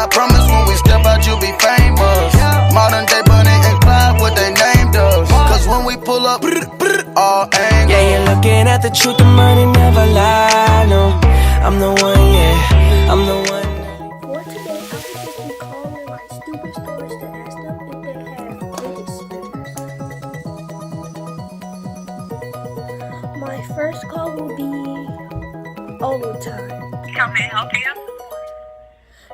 I promise when we step out, you'll be famous. Modern day Bunny and Clyde, what they named us. Cause when we pull up, all angles. Yeah, you're looking at the truth, the money never lie. No, I'm the one, yeah, I'm the one. For today, I will just be calling like stupid stories to ask them if they have fidget spinners. My first call will be old time. How may I help you?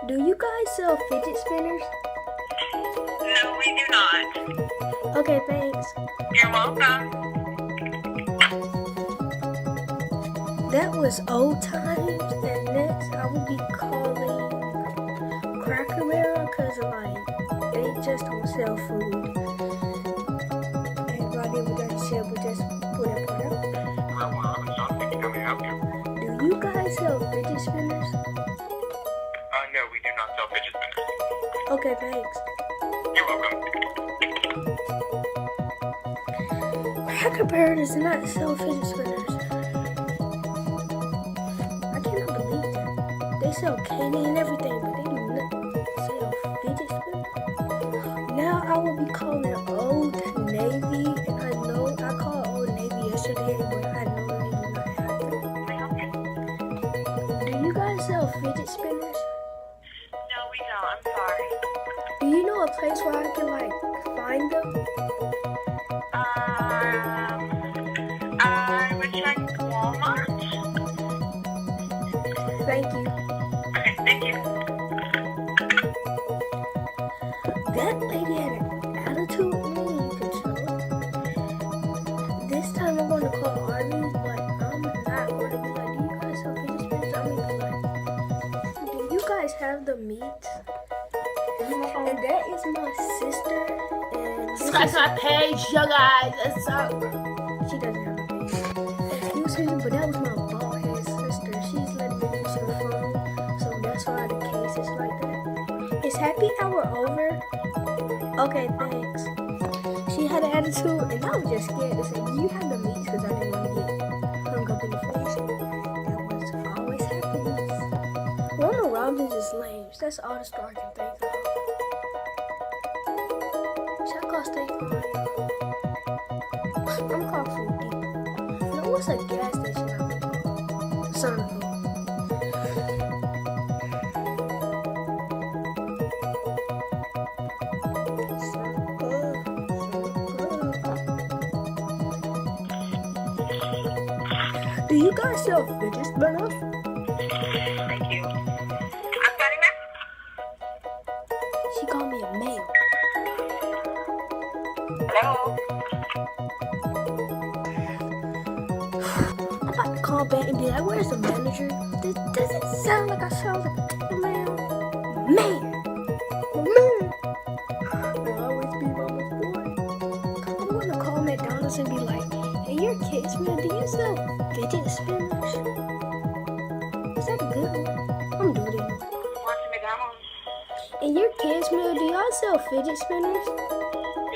Do you guys sell fidget spinners? No, we do not. Okay, thanks. You're welcome. That was old times, and next I will be calling Cracker Barrel because like they just don't sell food. And while they were done shit, we just put it on up. Do you guys sell fidget spinners? No, we do not sell fidget spinners. Okay, thanks. You're welcome. Cracker Barrel does not sell fidget spinners. I cannot believe that. They sell candy and everything, but they do not sell fidget spinners. Now I will be calling Old Navy, and I know I called Old Navy yesterday, but I know they do not have them. Do you guys sell fidget spinners? No, we don't. I'm sorry. Do you know a place where I can like find them? I would check Walmart. Thank you. Okay, thank you. That lady had an attitude with me, you can tell. This time I'm going to call Arby's, but I'm not going to be like, do you guys sell fidget spinners? I'm going to be like, do you guys have the meat? And that is my sister, and Subscribe to my page, yo guys. It's up. she doesn't have a page. Excuse me, but that was my bald head sister. She's letting me use her phone, so that's why the case is like that. Is happy hour over? Okay, thanks. She had an attitude, and I was just scared to say, do you have the meat? Because I didn't want to get hung up in the face. That was always happiness. Ronald Robbins is lame. That's all the star I can think of. Should I call State Farm? I'm gonna call Food Depot. No, what's a gas station I can call? Sonic. Do you guys sell fidget spinners? Thank you. I'm sorry, ma'am. She called me a male. Hello. I'm about to call back and be like, where's the manager? Does it sound like I sound like a typical man? Man! I'll always be mama's boy. I'm gonna call McDonald's and be like, hey, your kids, man, do you sell fidget spinners? Is that a good one? I'm doing it. What's McDonald's? In your kids' meal, do y'all sell fidget spinners? Do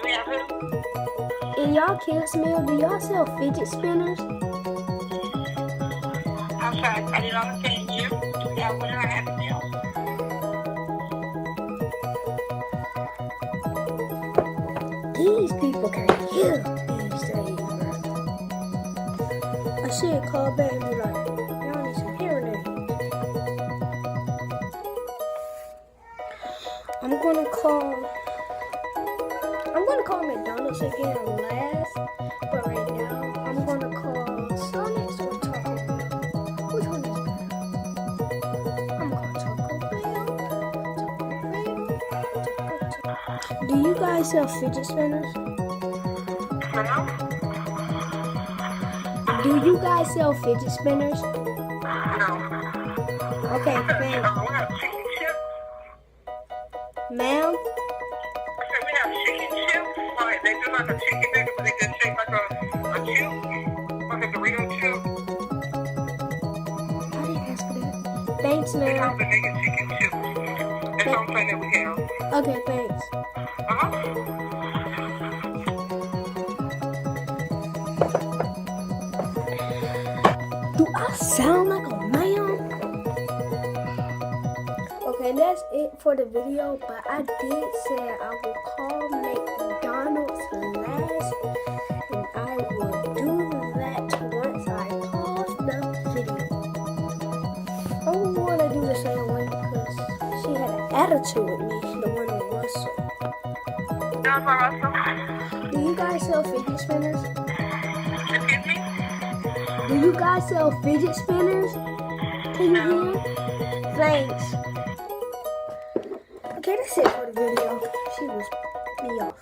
we have who? In y'all kids' meal, do y'all sell fidget spinners? I'm sorry, I didn't understand you. Do we have what I have to do? These people can hear these days, bro. I should call back and be like, y'all need some hearing aids. I'm gonna call McDonald's again last, but right now I'm gonna call Sonic's or Taco Bell. Which one is better? I'm gonna call Taco Bell. Do you guys sell fidget spinners? Hello? Do you guys sell fidget spinners? No. Okay, thanks. We have chicken chips. Ma'am? I said we have chicken chips. Like, they do like a chicken nugget, but they just shape like a chip. Like a Dorito chip. I didn't ask for that. Thanks, They ma'am. have the nigga chicken chips. That's all I'm saying that we have. Okay, thanks. Uh-huh. Do I sound like a man? Okay, that's it for the video, but I did say I will call McDonald's last, and I will do that once I pause the video. I don't want to do the same one because she had an attitude with me, the one on Russell. Down by Russell. Do you guys sell fidget spinners? Excuse me? Do you guys sell fidget spinners? Can you hear? Thanks. Okay, that's it for the video. She was me off.